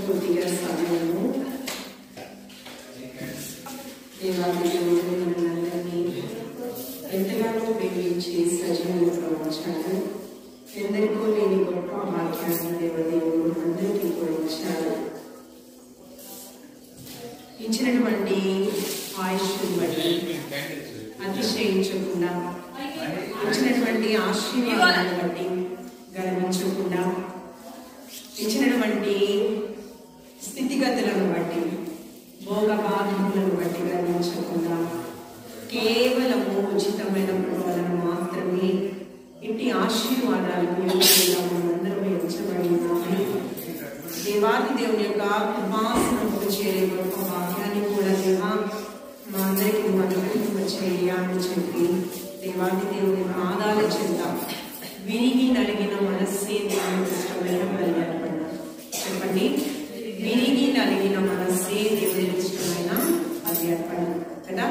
కొద్దిగా సమయము మనందరినీ ఎంతగానో ప్రేమించి సజీవంగా ఉంచాడు. ఎందరికో లేని గొప్ప వాక్యాన్ని దేవదేవుడు అందరికీ కూడా ఇచ్చాడు. ఇచ్చినటువంటి ఆయుష్ను బట్టి అతిశయించకుండా, ఇచ్చినటువంటి ఆశీర్వాదాన్ని బట్టి గర్వించకుండా, ఇచ్చినటువంటి స్థితిగతులను బట్టి భోగభాగ్యములను బట్టి గర్వించకుండా కేవలము ఉచితమైన వలన మాత్రమే ఇంటి ఆశీర్వాదాలకు మనందరం ఎంచబడి ఉన్నాము. దేవాది దేవుని యొక్క కృపాసనముకు చేరే గొప్ప వాక్యాన్ని కూడా దేవా మా అందరికీ అనుగ్రహింప చేయాలని చెప్పి దేవాది దేవుని పాదాల చెంత విరిగి నలిగిన మనస్సే దేవునికి ఇష్టమైన బలి అర్పణ. చెప్పండి, విరిగి నలిగిన మనస్సే దేవునికి ఇష్టమైన బలి అర్పణ కదా.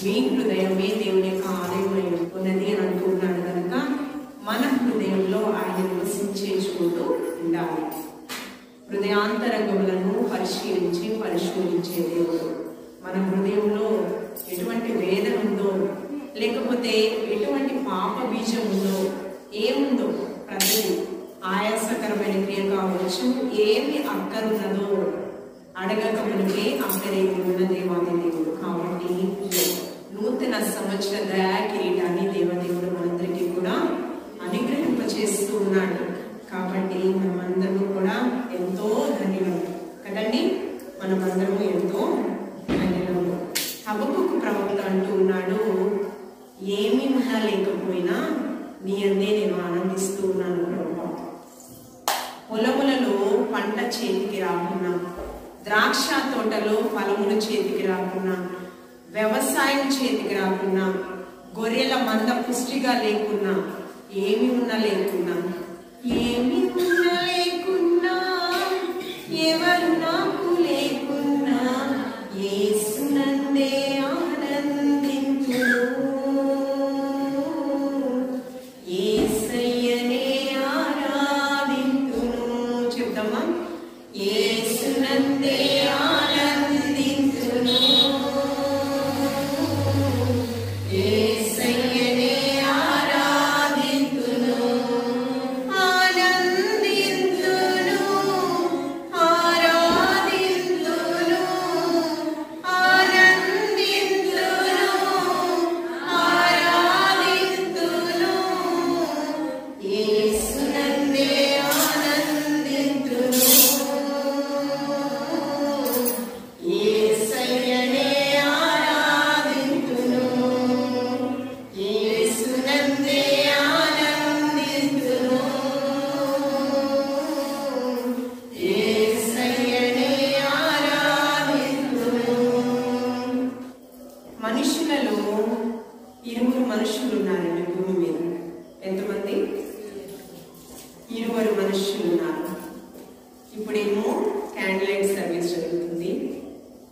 మీ హృదయమే దేవుని యొక్క ఆలయమై ఉన్నది అని అంటున్నాడు కనుక మన హృదయంలో ఆయన నివసించే చోటు ఉండాలి. హృదయాంతరంగములను పరిశోధించే దేవుడు మన హృదయంలో ఎటువంటి వేదన ఉందో, లేకపోతే ఎటువంటి పాప బీజం ఉందో, ఏముందో ప్రతి ఆయాసకరమైన క్రియ కావచ్చు, ఏమి అక్కరున్నదో అడగక మనకే అక్కడే ఉన్న దేవాది దేవుడు. కాబట్టి నూతన సంవత్సర దయా కిరీటాన్ని దేవదేవుడు మనందరికీ కూడా అనుగ్రహింపచేస్తూ ఉన్నాడు. కాబట్టి మనమందరూ కూడా ఎంతో ధన్యులము కదండి. మనమందరము ఎంతో ధన్యులము. హబక్కూకు ప్రవక్త అంటూ ఉన్నాడు, ఏమి ఉన్నా లేకపోయినా నీ అందే నేను ఆనందిస్తూ ఉన్నాను ప్రభువా. పొలములలో పంట చేతికి రాకున్నా, ద్రాక్ష తోటలో ఫలములు చేతికి రాకున్నా, వ్యవసాయం చేతికి రాకున్నా, గొర్రెల మంద పుష్టిగా లేకున్నా, ఏమి ఉన్నా లేకున్నా, ఏమి ఉన్నా లేకున్నా, ఎవరు నాకు లేకున్నా, యేసునందే ఆనందింతును, యేసయ్యనే ఆరాధింతును. చెప్తామా, యేసునందే ఆనందింతును, యేసయ్యనే ఆరాధింతును, ఆనందింతును, ఆరాధింతును, ఆనందింతును, ఆరాధింతును, యేసునందే ఆనందింతును, యేసయ్యనే ఆరాధింతును, యేసునందే ఆనందింతును, యేసయ్యనే ఆరాధింతును. మనుషులలో ఇరువురు మనుషులు ఉన్నారండి భూమి మీద. ఎంతమంది? ఇరువురు మనుషులు ఉన్నారు. ఇప్పుడేమో క్యాండిల్ లైట్ సర్వీస్ జరుగుతుంది.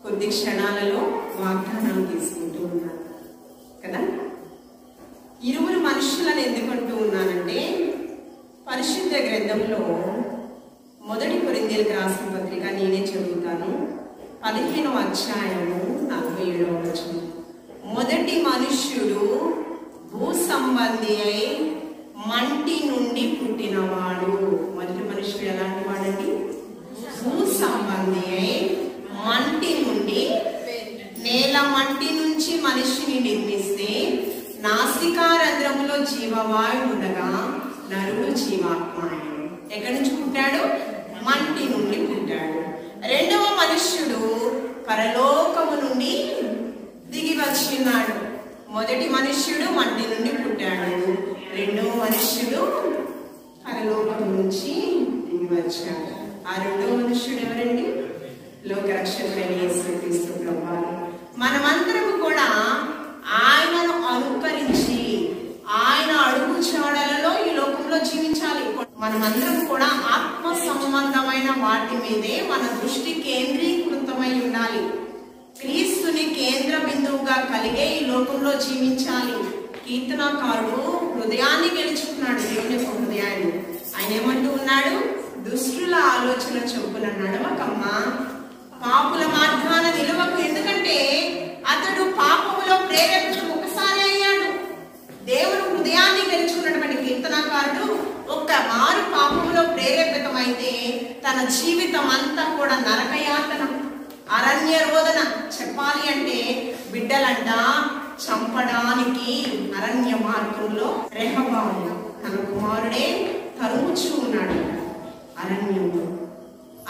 కొద్ది క్షణాలలో వాగ్దానం తీసుకుంటూ ఉన్నారు కదా. ఇరువురు మనుషులను ఎందుకంటూ ఉన్నానంటే, పరిశుద్ధ గ్రంథంలో 1 కొరింథీయులకు రాసిన పత్రిక నేనే చదువుతాను. 15వ అధ్యాయము 47వ వచనం. మొదటి మనుష్యుడు భూ సంబంధి అయి మంటి నుండి పుట్టినవాడు. మొదటి మనుష్యుడు ఎలాంటి వాడండి? భూ సంబంధి అయి మంటి నుండి, నేల మంటి నుంచి మనిషిని నిర్మిస్తే నాసికారంధ్రములో జీవవాయువు ఉండగా నరుడు జీవాత్మాయను. ఎక్కడి నుంచి పుట్టాడు? మంటి నుండి పుట్టాడు. రెండవ మనుష్యుడు పరలోకము నుండి దిగి వచ్చినాడు. మొదటి మనుష్యుడు మంటి నుండి పుట్టాడు. రెండవ మనుష్యుడు పరలోకం నుంచి దిగి వచ్చాడు. ఆ రెండవ మనుష్యుడు ఎవరండి? లోకరక్షకుడైన యేసుక్రీస్తు ప్రభువు. మనమందరము కూడా ఆయనను అనుకరించి ఆయన అడుగు చాడలలో ఈ లోకంలో జీవించాలి. మనమందరం కూడా ఆత్మ సంబంధమైన వాటి మీదే మన దృష్టి కేంద్రీకృతమై ఉండాలి. క్రీస్తుని కేంద్ర బిందువుగా కలిగే ఈ లోకంలో జీవించాలి. కీర్తనకారుడు హృదయాన్ని గెలుచుకున్నాడు, దేవుని యొక్క హృదయాన్ని. ఆయన ఏమంటూ ఉన్నాడు? దుష్టుల ఆలోచన ఆలోచన చొప్పున నడవకమ్మా, పాపుల మార్గాన నిలవకు. ఎందుకంటే అతడు పాపములో ప్రేరేపితం ఒకసారి అయ్యాడు. దేవుడు హృదయాన్ని గెలుచుకున్నటువంటి కీర్తనకారుడు ఒక్క మారు పాపములో ప్రేరేపితమైతే తన జీవితం అంతా కూడా నరకయాతన, అరణ్య రోదన. చెప్పాలి అంటే బిడ్డలంట చంపడానికి అరణ్య మార్గంలో రెహబాము తన కుమారుడే తరుముచూ ఉన్నాడు అరణ్యంలో.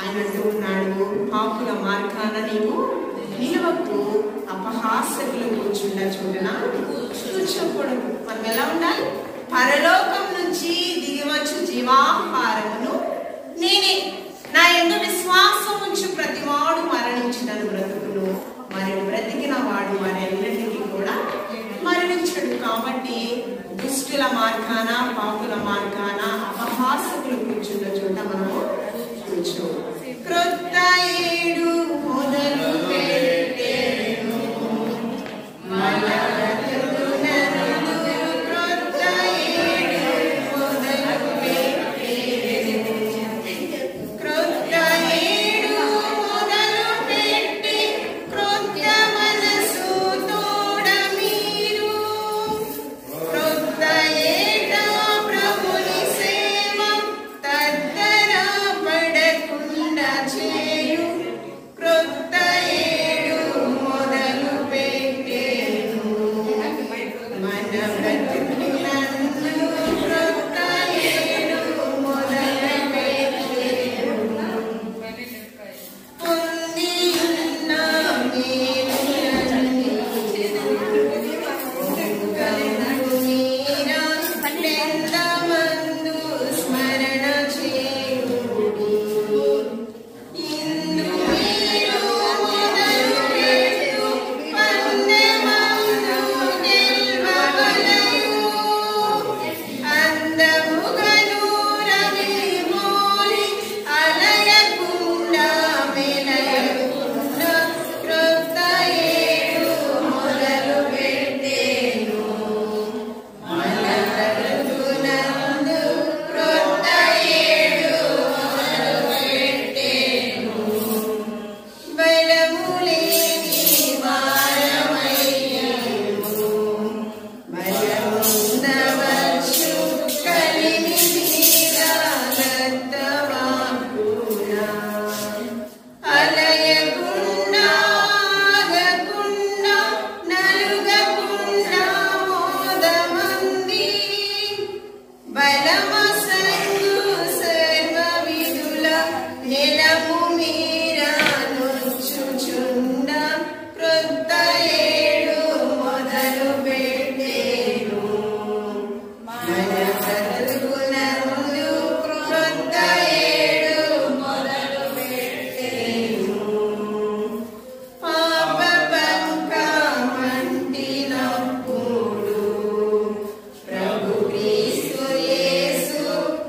ఆయన అంటూ ఉన్నాడు, పాపుల మార్గాన నీవు నిలవకు, అపహాసకులు కూర్చుండ చూడన కూర్చోకూడదు. మనం ఎలా ఉండాలి? పరలోకం నుంచి దిగివచ్చు జీవాహారమును నేనే, నా యందు విశ్వాసం ఉంచి ప్రతివాడు మరణించినను బ్రతుకును, మరి బ్రతికిన వాడు మరెన్నటికీ కూడా మరణించడు. కాబట్టి దుష్టుల మార్గాన, పాపుల మార్గాన, అపహాసకులు కూర్చున్న చోట మనము కూర్చో. క్రొత్త ఏడు మొదలు పెట్టెను, క్రొత్త ఏడు మొదలు పెట్టెను, క్రొత్త ఏడు మొదలు పెట్టి క్రొత్త మనసు తోడ మీరు, క్రొత్త ఏట ప్రభుని సేవ తద్దర పడకుండా చేయు, క్రొత్త ఏడు మొదలు పెట్టెను మన బ్రతుకునందు, క్రొత్త ఏడు మొదలు పెట్టెను పొంది ఉన్న మేలులన్నీ మీరా ఎంతమందు స్మరణ చేయుడి, ఇందు మీరు మొదలు పెట్టు పందెమందు గెలువవలయు, అందముగను రవి మోలి అలయకుండా మెలయకుండా, క్రొత్త ఏడు మొదలు పెట్టెను మన బ్రతుకునందు, క్రొత్త ఏడు మొదలు పెట్టెను బలము లేని వారమయ్యేము, బలముందవచ్చు కలిమి తీరా గద్దవాకునా, అలయకుండా ఆగకుండా నలుగకుండా మోదమంది, బలమసంగు సర్వ విధుల నిలము మీరా నుంచుచుండ, క్రొత్త ఏడు మొదలు పెట్టెను మన బ్రతుకునందు, క్రొత్త ఏడు మొదలు పెట్టెను పాప బంకమంటినప్పుడు ప్రభు క్రీస్తు యేసు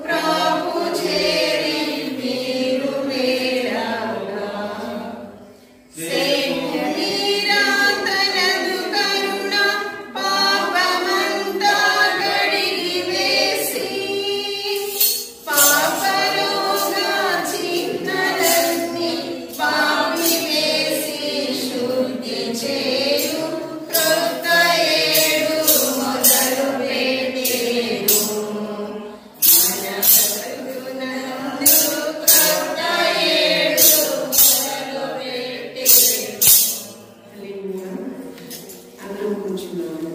ప్రభు చేరి మీరు వేరగా, సేవ్యునిరా తనదు కరుణ పాపమంతా కడిగి వేసి, పాపరోగ చిహ్నలన్నీ పాపి వేసి శుద్ధి చేయు, క్రొత్త ఏడు మొదలు పెట్టెను మన బ్రతుకునందు, క్రొత్త ఏడు మొదలు పెట్టెను. హల్లెలూయా. అందరం కూర్చున్నాము.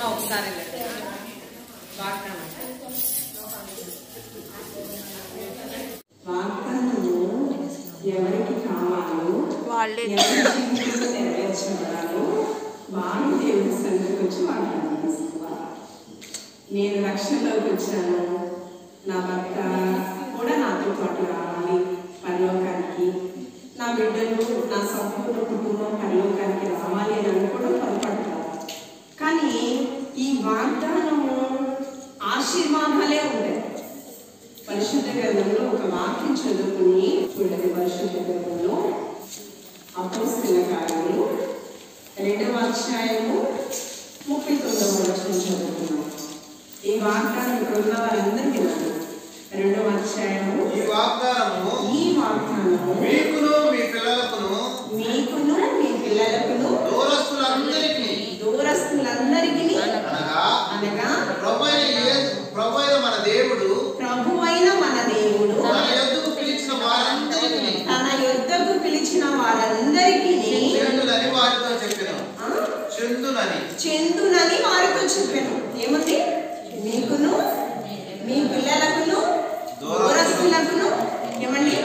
ఒకసారి వాగ్దానము ఎవరికి కావాలో, ఎవరి జీవితంలో నెరవేర్చబడాలో వారు దేవుడి సన్నిధికి వచ్చి వాగ్దానం చేసుకోవాలి. నేను రక్షణలోకి వచ్చాను, నా భర్త కూడా నాతో పాటు రావాలి పరలోకానికి, నా బిడ్డలు నా సంపూర్ణ కుటుంబం పరలోకానికి రావాలి అని అనుకోవడం పొరపడతారు. కానీ ఈ వాగ్దానము ఆశీర్వాదాలే ఉంటాయి. పరిశుద్ధ గ్రంథంలో ఒక వాక్యం చదువుకుని చూడండి. పరిశుద్ధ గ్రంథంలో అపోస్తలుల కార్యములు 2వ అధ్యాయము 39వ వచనం చదువుతున్నాం. ఈ వాగ్దానం ఇక్కడ ఉన్న వారందరికీ వినాలి. 2వ అధ్యాయము. ఈ వాగ్దానము మీకును మీ పిల్లలకును దూరస్తులందరికీ అనగా ప్రభువైన మన దేవుడు తన యొద్దకు పిలిచిన వారందరికీ చెందునని వారితో చెప్పాను. ఏముంది? మీకును మీ పిల్లలకును దూరస్తులకును ఏమండి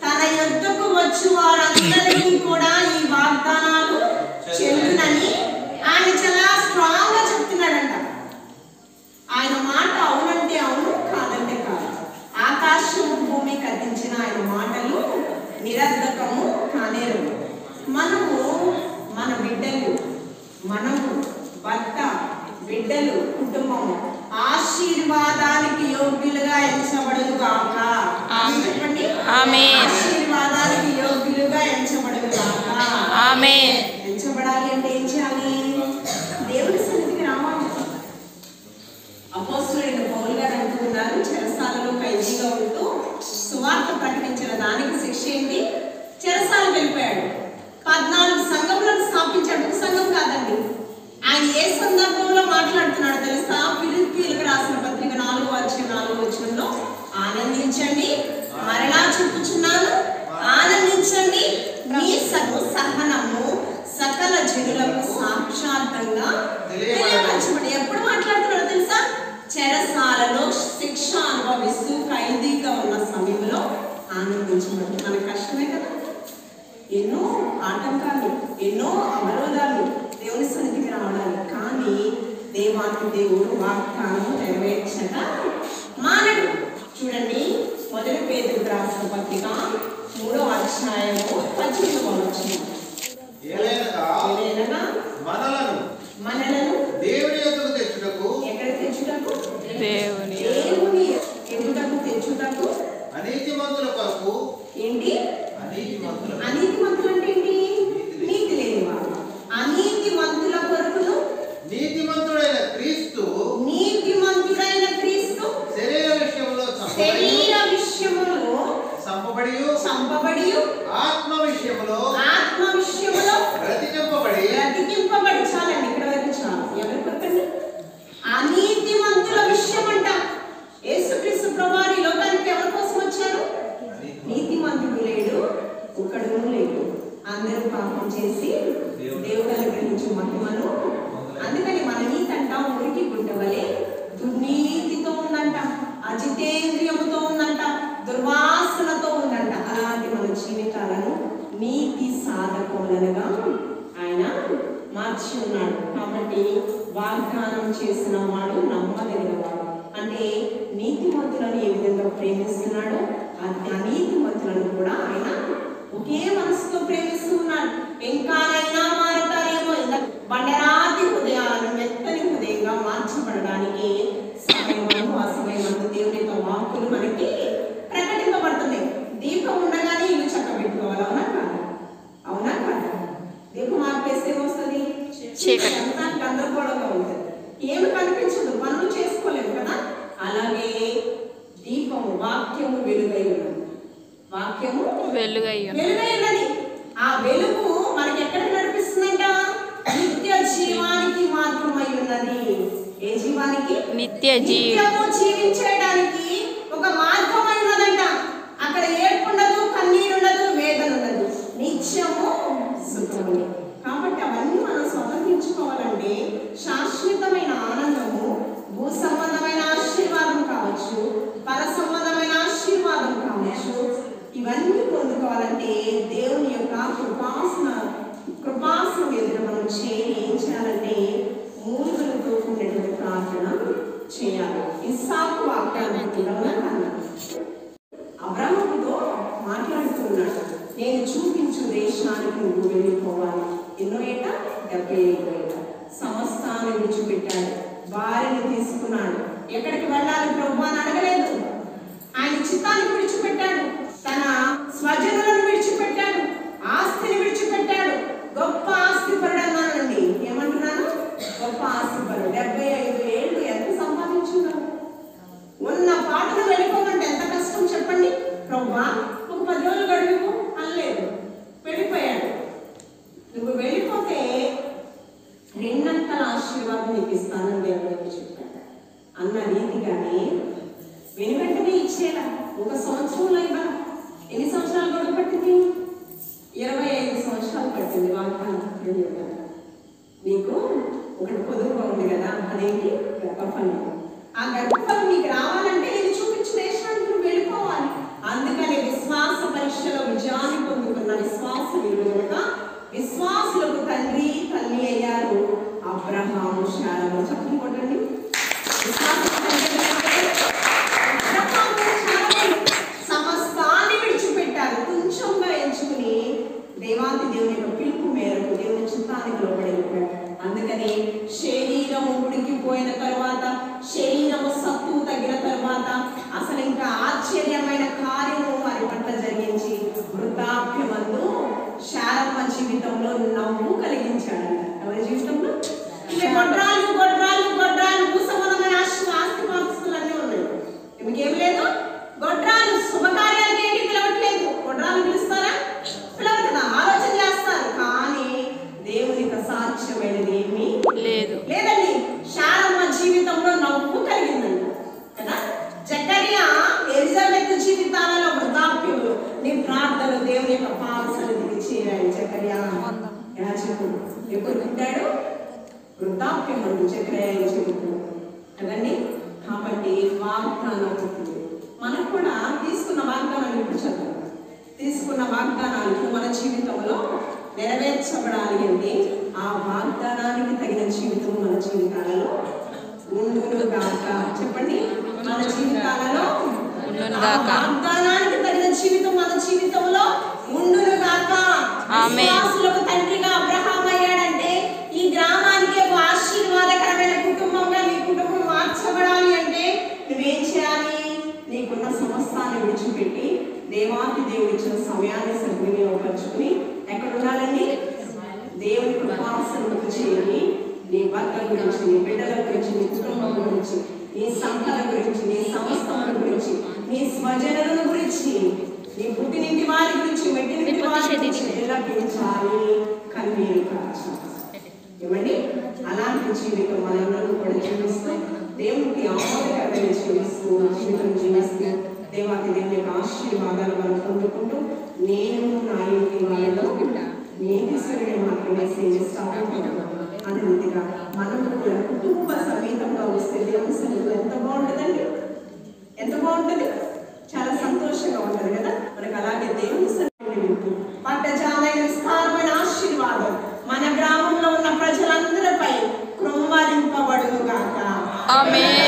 తన యొద్దకు వచ్చి వారందరికీ కూడా ఈ వాగ్దానాలు చెందునని ఆయన చాలా స్ట్రాంగ్ గా చెప్తున్నాడంట. ఆయన మాట అవునంటే అవును, కాదంటే కాదు. ఆకాశం భూమి కదించిన ఆయన మాటలు నిరర్ధకము కానేరవు. మన బిడ్డలు, మనము భర్త, బిడ్డలు, కుటుంబము ఆశీర్వాదానికి యోగ్యులుగా ఎంచబడును గాక. చెప్పండి, ఆమేన్. ఆశీర్వాదానికి యోగ్యులుగా ఎంచబడును గాక. ఆమేన్. ఎంచబడాలి అంటే ఏం చేయాలి? దేవుని సన్నిధికి రావాలి. అపోస్తలుడైన పౌలు గారు అంటున్నారు, చెరసాలలో ఖైదీగా ఉంటూ సువార్త ప్రకటించిన దానికి శిక్ష ఏంటి? చెరసాలకు వెళ్ళిపోయాడు. 14 సంఘములను స్థాపించాడు. ఒక సంఘం కాదండి. ఆయన ఏ సందర్భంలో మాట్లాడుతున్నాడు తెలుసా? ఫిలిప్పీయులకు రాసిన పత్రిక 4వ అధ్యాయం 4వ వచనంలో ఆనందించండి, మరలా చెప్పుచున్నాను ఆనందించండి, మీ సహనము సకల జనులకు సాక్షాత్తంగా తెలియపరచబడి. ఎప్పుడు మాట్లాడుతున్నాడో తెలుసా? చెరసాలలో శిక్ష అనుభవిస్తూ ఖైదీగా ఉన్న సమయంలో ఆనందించబడి. మన కష్టమే కదా, ఎన్నో ఆటంకాలు, ఎన్నో అవరోధాలు దేవుని సన్నిధికి రావడానికి. కానీ దేవానికి దేవుడు వాగ్దానం నెరవేర్చక మానడు. చూడండి, 1 పేతురు రాసిన పత్రిక 3వ అధ్యాయము 18వ వచనం. మనలను దేవుని యొద్దకు తెచ్చుటకు, ఎక్కడ తెచ్చుటకు? దేవుని ఎదుటకు తెచ్చుటకు. అనీతిమంతుల కొరకు ఏంటి? అనీతిమంతులు అంటే ఏంటి? నీతి లేని వారు. అనీతిమంతుల కొరకును నీతిమంతుడైన క్రీస్తు శరీర విషయములో సంపబడి ఆత్మ విషయములో బ్రతికింపబడి. చాలండి, ఇక్కడ వరకు చాలు. ఎవరి కొరకండి? అనీతిమంతుల విషయం అంట. యేసుక్రీస్తు ప్రభువారు ఈ లోకానికి ఎవరి కోసం వచ్చారు? నీతిమంతుడు లేడు, ఒక్కడు లేడు. అందరూ పాపం చేసి దేవుడు అనుగ్రహించు మహిమను. అందుకని మన నీతి అంట మురికి గుడ్డవలే దుర్నీతితో ఉందంట, అజితేంద్రియముతో ఉందంట, దుర్వాసనతో ఉందంట. అలాంటి మన జీవితాలను నీతి సాధకులుగా ఆయన మార్చి ఉన్నాడు. కాబట్టి వాగ్దానం చేసిన వాడు నమ్మదగినవాడు. అంటే నీతిమంతులను ఏ విధంగా ప్రేమిస్తున్నాడో అనీతిమంతులను కూడా ఆయన ఒకే మనసుతో ప్రేమిస్తూ ఉన్నాడు. ఇంకానైనా మారతారేమో, బండరాతి హృదయాలను మెత్తని హృదయంగా మార్చబడడానికి సమయమందు అసమయమందు దేవుని యొక్క వాక్కులు మనకి ప్రకటింపబడుతున్నాయి. దీపం ఉండగానే ఇల్లు చక్కబెట్టుకోవాలి. అవునా కాదు? అవునా కాదు? దీపం ఆర్పేస్తే వస్తుంది, గందరగోళంగా ఉంటుంది, ఏమి కనిపించదు, పనులు చేసుకోలేము కదా. అలాగే దీపము వాక్యము వెలుగై ఉన్నది. వాక్యము వెలుగై ఉన్నది. ఆ వెలుగు మనకి ఎక్కడ నడిపిస్తుందంట? నిత్య జీవానికి మార్గమై ఉన్నది. ఏ జీవానికి? నిత్యము జీవించడానికి ఒక మార్గమై ఉన్నదంట. అక్కడ ఏడుపు ఉండదు, కన్నీరు ఉండదు, వేదన ఉండదు, నిత్యము సుఖము. కాబట్టి అవన్నీ మనం స్వతంత్రించుకోవాలంటే శాశ్వతమైన ఆనందము, భూ సంబంధమైన ఆశీర్వాదం కావచ్చు, పర సంబంధమైన ఆశీర్వాదం కావచ్చు, ఇవన్నీ పొందుకోవాలంటే దేవుని యొక్క కృపాసనం ఎదురు మనం ఏం చేయాలంటే మూలుగులతో కూడినటువంటి ప్రార్థన చేయాలి. ఇస్సాకు వాగ్దానం అబ్రాహాముతో మాట్లాడుతున్నాడు. నేను చూపించు దేశానికి నువ్వు వెళ్ళిపోవాలి. ఎన్నో ఏట? 75 ఏట. సమస్తాన్ని విడిచిపెట్టాడు, భార్యను తీసుకున్నాడు. ఎక్కడికి వెళ్ళాలి ప్రభు అని అడగలేదు. ఆయన చిత్తాన్ని విడిచిపెట్టాడు, తన స్వజనులను విడిచిపెట్టాడు, ఆస్తిని విడిచిపెట్టాడు. గొప్ప ఆస్తి పరుడన్నానండి. ఏమంటున్నాను? గొప్ప గొప్ప ఆశపడు 75 ఏళ్ళు ఎంత సంపాదించున్నారు. ఉన్న పాటలు వెళ్ళిపోమంటే ఎంత కష్టం చెప్పండి. ప్రభువా ఒక 10 రోజులు గడువు అనలేదు, వెళ్ళిపోయాడు. నువ్వు వెళ్ళిపోతే రెండంతల ఆశీర్వాదం నీకు ఇస్తానని దేవుడు చెప్పాడు అన్న రీతిగానే వెనువెంటనే ఇచ్చేలా 1 సంవత్సరంలో ఇవ్వాలి. ఎన్ని సంవత్సరాలు గడువు పట్టింది? 25 సంవత్సరాలు పట్టింది వాగ్దానం. నీకు ఒకటి పొదుపుగా ఉంది కదా, అదేంటి గర్భఫలం. ఆ గర్భఫలం నీకు రావాలంటే నేను చూపించిన దేశానికి నువ్వు వెళ్ళిపోవాలి. అందుకని విశ్వాస పరీక్షలో విజయాన్ని పొందుకున్న విశ్వాసులు కనుక విశ్వాసులకు తండ్రి తల్లి అయ్యారు అబ్రహాము శారము. చెప్పుకోండి, సమస్తాన్ని విడిచిపెట్టారు, కొంచెంగా ఎంచుకుని దేవాది దేవుని యొక్క పిలుపు మేరకు దేవుని చిత్తానికి లోబడి. అందుకని శరీరము ఉడికిపోయిన తరువాత, శరీరము సత్తువు తగ్గిన తరువాత అసలు ఇంకా ఆశ్చర్యమైన కార్యము వారి పట్ల జరిగించి వృద్ధాప్యమందు శారమ్మ జీవితంలో నవ్వు కలిగించాడంట. ఎవరి జీవితంలో? గొడ్రాలు గొడ్రాలు గొడ్రాలు భూసమనమైన ఆస్తి పాస్తులన్నీ ఉన్నాయి. మీకేం లేదు? గొడ్రాలు శుభకార్యాలకి ఏంటి పిలవట్లేదు. గొడ్రాలు పిలుస్తారా? పిలవరు కదా, ఆలోచన చేస్తారు. కానీ దేవునికి అసాధ్యమైనది ఏమీ లేదండి. శారమ్మ జీవితంలో నవ్వు కలిగిందంట కదా. జకరియా ఎలిజబెత్ జీవితాలలో వృద్ధాప్యములు నీ ప్రార్థనలు దేవుని యొక్క పాదసన్నిధికి చేరాయి. జకరియా యాజకుడు ఎప్పుడు పుట్టాడు? వృద్ధాప్యములు జకరియా జీవితం కదండి. కాబట్టి వాగ్దానం పుట్టింది. మనం కూడా తీసుకున్న వాగ్దానాలు ఇప్పుడు చదువు. తీసుకున్న వాగ్దానాలు మన జీవితంలో నెరవేర్చబడాలి అంటే ఆ వాగ్దానానికి తగిన జీవితం మన జీవితాలలో ఉండును గాక. చెప్పండి, మన జీవితాలలో వాగ్దానానికి తగిన జీవితం మన జీవితంలో ఉండును గాక. విశ్వాసులకు తండ్రిగా అబ్రహాం అయ్యాడంటే ఈ గ్రామానికి ఒక ఆశీర్వాదకరమైన కుటుంబంగా నీ కుటుంబం మార్చబడాలి అంటే నువ్వేం చేయాలి? నీకున్న సమస్తాన్ని విడిచిపెట్టి దేవాతి దేవుడు ఇచ్చిన సమయాన్ని సద్వినియోగపరుచుకుని ఎక్కడ ఉండాలండి? దేవుని కృపాసనకు చేరి నీ భర్త గురించి, నీ బిడ్డల గురించి, నీ కుటుంబం గురించి, నీ సంపద గురించి, నీ సంస్థల గురించి, నీ స్వజనుల గురించి, నీ పుట్టినింటి వారి గురించి, మెట్టినింటి వారి గురించి విలపించాలి, కన్నీరు కార్చాలి. ఏమండి? అలాంటి జీవితం మనందరూ కూడా జీవిస్తూ దేవునికి ఆమోదకరమైన జీవితం జీవిస్తూ దేవాతి దేవుని యొక్క ఆశీర్వాదాలు మనం పొందుకుంటూ నేను నా ఇంటి వాళ్ళలో నీతిశ్వరుని మాత్రమే సేవిస్తాను. అదే రీతిగా మనం కూడా కుటుంబ సమేతంగా వస్తే దేవుని సన్నిధిలో ఎంత బాగుంటుందండి, ఎంత బాగుంటుంది, చాలా సంతోషంగా ఉంటుంది కదా. మనకు అలాగే దేవుని సన్నిధిలో పట్టజాలైన విస్తారమైన ఆశీర్వాదం మన గ్రామంలో ఉన్న ప్రజలందరిపై కృమ్మరింపబడును గాక. ఆమేన్.